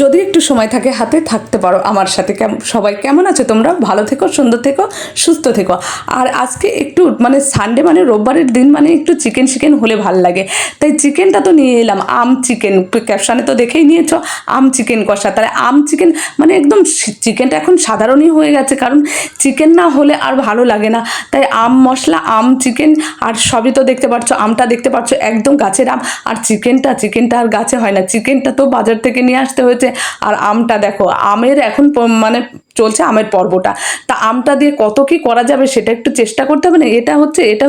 যদি একটু সময় থাকে হাতে থাকতে পারো আমার সাথে। সবাই কেমন আছো তোমরা? ভালো থেকো, সুন্দর থেকো, সুস্থ থেকো। আর আজকে একটু মানে সানডে মানে রোববারের দিন মানে একটু চিকেন চিকেন হলে ভাল লাগে, তাই চিকেনটা তো নিয়ে এলাম। আম চিকেন, ক্যাপশনে তো দেখেই নিয়েছো, আম চিকেন কষা। তাহলে আম চিকেন মানে একদম চিকেনটা এখন সাধারণই হয়ে গেছে, কারণ চিকেন না হলে আর ভালো লাগে না। তাই আম মশলা, আম চিকেন, আর সবই তো দেখতে পাচ্ছ, আমটা দেখতে পাচ্ছ একদম গাছের আম। আর চিকেনটা আর গাছে হয় না, চিকেনটা তো বাজার থেকে নিয়ে আসতে হয়েছে। আর আমটা দেখো, আমের এখন মানে চলছে আমের পর্বটা। তা আমটা দিয়ে কত কি করা যাবে সেটা একটু চেষ্টা করতে হবে না। এটা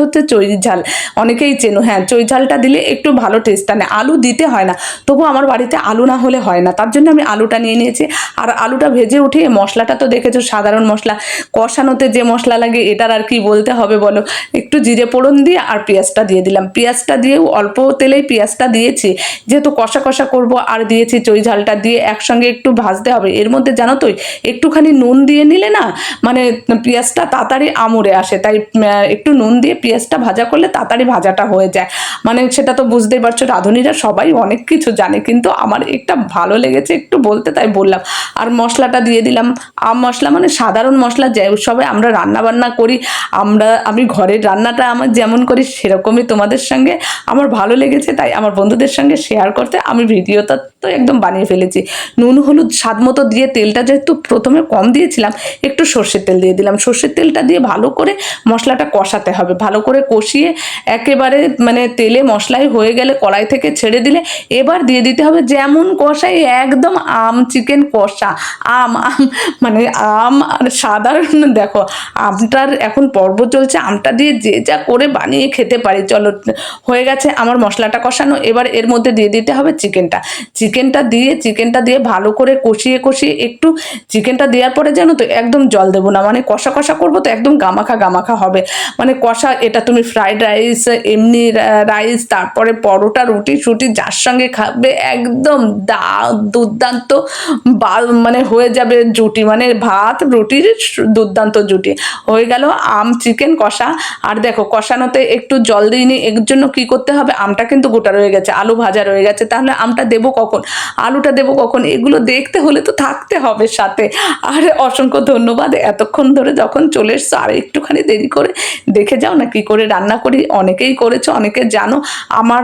হচ্ছে চই ঝাল, অনেকেই চেনো। হ্যাঁ, চই ঝালটা দিলে একটু ভালো টেস্ট আনে। আলু দিতে হয় না, তবু আমার বাড়িতে আলু না হলে হয় না, তার জন্য আমি আলুটা নিয়ে নিয়েছি। আর আলুটা ভেজে উঠিয়ে মশলাটা তো দেখেছো, সাধারণ মশলা। কষানোতে যে মশলা লাগে এটার আর কি বলতে হবে বলো। একটু জিরে ফোড়ন দিয়ে আর পেঁয়াজটা দিয়ে দিলাম। পেঁয়াজটা দিয়েও অল্প তেলেই পেঁয়াজটা দিয়েছি, যেহেতু কষা কষা করবো। আর দিয়েছি চই ঝালটা দিয়ে একসঙ্গে একটু ভাজতে হবে। এর মধ্যে জানো তো একটুখানি নুন দিয়ে নিলে না, মানে পেঁয়াজটা তাড়াতাড়ি আমড়ে আসে। তাই একটু নুন দিয়ে পেঁয়াজটা ভাজা করলে তাড়াতাড়ি ভাজাটা হয়ে যায়। মানে সেটা তো বুঝতেই পারছো, রাঁধুনিরা সবাই অনেক কিছু জানে, কিন্তু আমার একটা ভালো লেগেছে একটু বলতে, তাই বললাম। আর মশলাটা দিয়ে দিলাম। আম মশলা মানে সাধারণ মশলা, যে সবাই আমরা রান্না বান্না করি, আমি ঘরের রান্নাটা আমার যেমন করি সেরকমই তোমাদের সঙ্গে আমার ভালো লেগেছে, তাই আমার বন্ধুদের সঙ্গে শেয়ার করতে আমি ভিডিওটা তো একদম বানিয়ে ফেলেছি। নুন হলুদ স্বাদ মতো দিয়ে, তেলটা যেহেতু প্রথমে কম দিয়েছিলাম, একটু সর্ষের তেল দিয়ে দিলাম। সর্ষের তেলটা দিয়ে ভালো করে মশলাটা কষাতে হবে, ভালো করে কষিয়ে একেবারে মানে তেলে মশলাই হয়ে গেলে কড়াই থেকে ছেড়ে দিলে এবার দিয়ে দিতে হবে যেমন কষাই, একদম আম চিকেন কষা। আম আম মানে আম আর সাধারণ দেখো, আমটার এখন পর্ব চলছে, আমটা দিয়ে যে যা করে বানিয়ে খেতে পারি। চলো, হয়ে গেছে আমার মশলাটা কষানো। এবার এর মধ্যে দিয়ে দিতে হবে চিকেনটা দিয়ে ভালো করে কষিয়ে কষিয়ে একটু চিকেনটা দেওয়ার পরে জানো তো একদম জল দেবো না, মানে কষা কষা করবো তো একদম গামাখা গামাখা হবে। মানে কষা, এটা তুমি ফ্রাইড রাইস, এমনি রাইস, তারপরে পরোটা, রুটি সুটি যার সঙ্গে খাবে একদম দুর্দান্ত মানে হয়ে যাবে জুটি, মানে ভাত রুটির দুর্দান্ত জুটি হয়ে গেল আম চিকেন কষা। আর দেখো কষানোতে একটু জল দিইনি, এর জন্য কি করতে হবে, আমটা কিন্তু গোটা রয়ে গেছে, আলু ভাজা রয়ে গেছে, তাহলে আমটা দেবো কখন, আলুটা দেবো কখন, এগুলো দেখতে হলে তো থাকতে হবে সাথে। আর অসংখ্য ধন্যবাদ এতক্ষণ ধরে যখন চলে এসছো। আর একটুখানি দেরি করে দেখে যাও না কি করে রান্না করি, অনেকেই করেছো, অনেকে জানো। আমার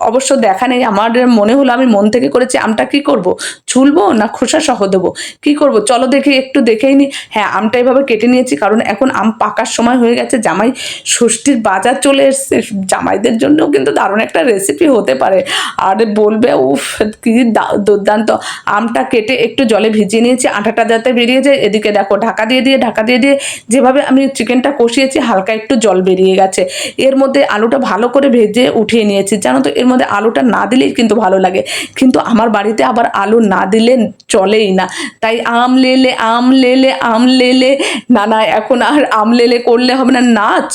অবশ্য দেখা নেই, আমার মনে হলো আমি মন থেকে করেছি। আমটা কি করব, ছুলবো না খোসা সহ দেবো, কি করব, চলো দেখি একটু দেখেই নি। হ্যাঁ, আমটা এভাবে কেটে নিয়েছি, কারণ এখন আম পাকার সময় হয়ে গেছে, জামাই ষষ্ঠীর বাজার চলে এসছে। জামাইদের জন্যও কিন্তু দারুণ একটা রেসিপি হতে পারে, আর বলবে উফ কি দুর্দান্ত। আমটা কেটে একটু জলে ভিজিয়ে নিয়েছি, আটাটা যাতে বেরিয়ে যায়। এদিকে দেখো ঢাকা দিয়ে দিয়ে যেভাবে আমি চিকেনটা কষিয়েছি হালকা একটু জল বেরিয়ে গেছে। এর মধ্যে আলুটা ভালো করে ভেজে উঠিয়ে নিয়েছি। জানো তো এর মধ্যে আলুটা না দিলেই কিন্তু ভালো লাগে, কিন্তু আমার বাড়িতে আবার আলু না দিলে চলেই না। তাই আম লেলে না না, এখন আর আম লেলে করলে হবে না, নাচ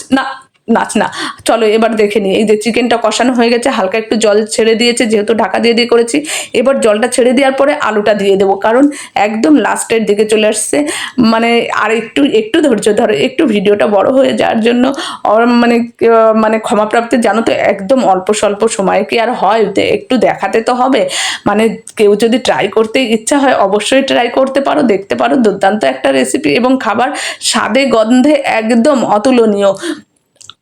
না। চলো এবার দেখে নিই। এই যে চিকেনটা কষানো হয়ে গেছে, হালকা একটু জল ছেড়ে দিয়েছে, যেহেতু ঢাকা দিয়ে করেছি। এবার জলটা ছেড়ে দেওয়ার পরে আলুটা দিয়ে দেবো, কারণ একদম লাস্টের দিকে চলে আসছে। মানে আর একটু একটু ধৈর্য ধরো, একটু ভিডিওটা বড় হয়ে যাওয়ার জন্য মানে মানে ক্ষমাপ্রাপ্তি, জানো তো একদম অল্প স্বল্প সময় কি আর হয়, একটু দেখাতে তো হবে। মানে কেউ যদি ট্রাই করতে ইচ্ছা হয় অবশ্যই ট্রাই করতে পারো, দেখতে পারো, দুর্দান্ত একটা রেসিপি এবং খাবার স্বাদে গন্ধে একদম অতুলনীয়।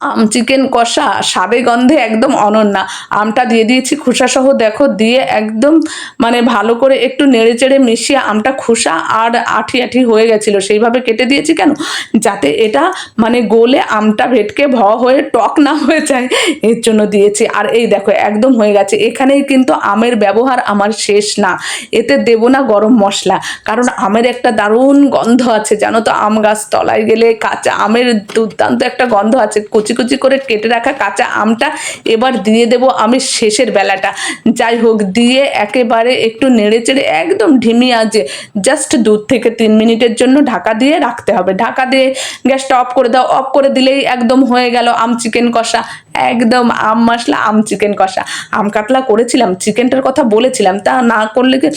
আম চিকেন কষা স্বাদে গন্ধে একদম অনন্যা। আমটা দিয়ে দিয়েছি খোসা সহ, দেখো দিয়ে একদম মানে ভালো করে একটু নেড়ে চেড়ে মিশিয়ে, আমটা খোসা আর আঠি আঠি হয়ে গেছিলো, সেইভাবে কেটে দিয়েছি কেন, যাতে এটা মানে গোলে আমটা ভেটকে হয়ে টক না হয়ে যায়, এর জন্য দিয়েছি। আর এই দেখো একদম হয়ে গেছে। এখানেই কিন্তু আমের ব্যবহার আমার শেষ না, এতে দেবো না গরম মশলা, কারণ আমের একটা দারুণ গন্ধ আছে, জানো তো আম গাছ তলায় গেলে কাঁচা আমের দুর্দান্ত একটা গন্ধ আছে। কুচি কুচি করে কেটে রাখা কাঁচা আমটা এবার দিয়ে দেব আমি শেষের বেলাটা। যাই হোক, দিয়ে একেবারে একটু নেড়ে চেড়ে একদম ঢিমি আঁচে জাস্ট 2 থেকে 3 মিনিটের জন্য ঢাকা দিয়ে রাখতে হবে। ঢাকা দিয়ে গ্যাসটা অফ করে দাও, অফ করে দিলেই একদম হয়ে গেল আম চিকেন কষা। একদম আম মশলা আম চিকেন কষা। আম কাতলা করেছিলাম, চিকেনটার কথা বলেছিলাম, তা না করলে কি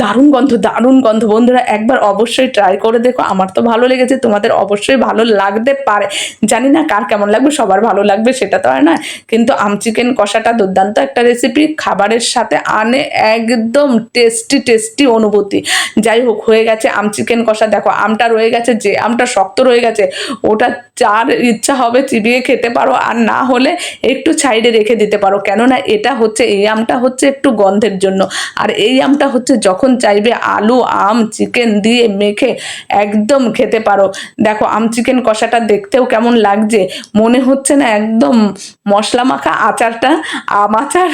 দারুণ গন্ধ, দারুণ গন্ধ। বন্ধুরা একবার অবশ্যই ট্রাই করে দেখো, আমার তো ভালো লেগেছে, তোমাদের অবশ্যই ভালো লাগতে পারে। জানি না কার কেমন লাগবে, সবার ভালো লাগবে সেটা তো আর না, কিন্তু আম চিকেন কষাটা দুর্দান্ত একটা রেসিপি, খাবারের সাথে আনে একদম টেস্টি টেস্টি অনুভূতি। যাই হোক, হয়ে গেছে আম চিকেন কষা। দেখো আমটা রয়ে গেছে, যে আমটা শক্ত রয়ে গেছে ওটা যার ইচ্ছা হবে চিবিয়ে খেতে পারো, আর না হলে একটু সাইডে রেখে দিতে পারো, কেননা এটা হচ্ছে, এই আমটা হচ্ছে একটু গন্ধের জন্য। আর এই আমটা হচ্ছে যখন চাইবে আলু আম চিকেন দিয়ে মেখে একদম খেতে পারো। দেখো আম চিকেন কষাটা দেখতেও কেমন লাগছে, মনে হচ্ছে না একদম মশলা মাখা আচারটা, আম আচার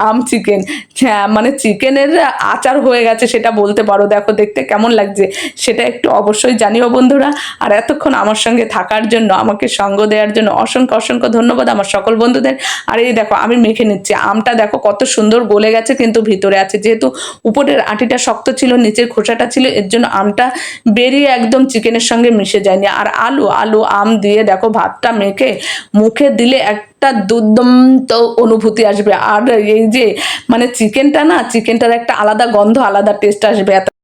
আম চিকেন, হ্যাঁ মানে চিকেনের আচার হয়ে গেছে সেটা বলতে পারো। দেখো দেখতে কেমন লাগছে সেটা একটু অবশ্যই জানিও বন্ধুরা। আর এতক্ষণ আমার সঙ্গে থাকার জন্য, আমাকে সঙ্গ দেওয়ার জন্য অসংখ্য অসংখ্য ধন্যবাদ আমার সকল বন্ধুদের। আর এই দেখো আমি মেখে নিচ্ছি, আমটা দেখো কত সুন্দর গলে গেছে, কিন্তু ভিতরে আছে, যেহেতু উপরের আটিটা শক্ত ছিল নিচের খোসাটা ছিল, এর জন্য আমটা বেরিয়ে একদম চিকেনের সঙ্গে মিশে যায়নি। আর আলু আলু আম দিয়ে দেখো ভাতটা মেখে মুখে দিলে একটা দুর্দান্ত অনুভূতি আসবে। আর এই যে মানে চিকেনটা না, চিকেনটার একটা আলাদা গন্ধ, আলাদা টেস্ট আসবে।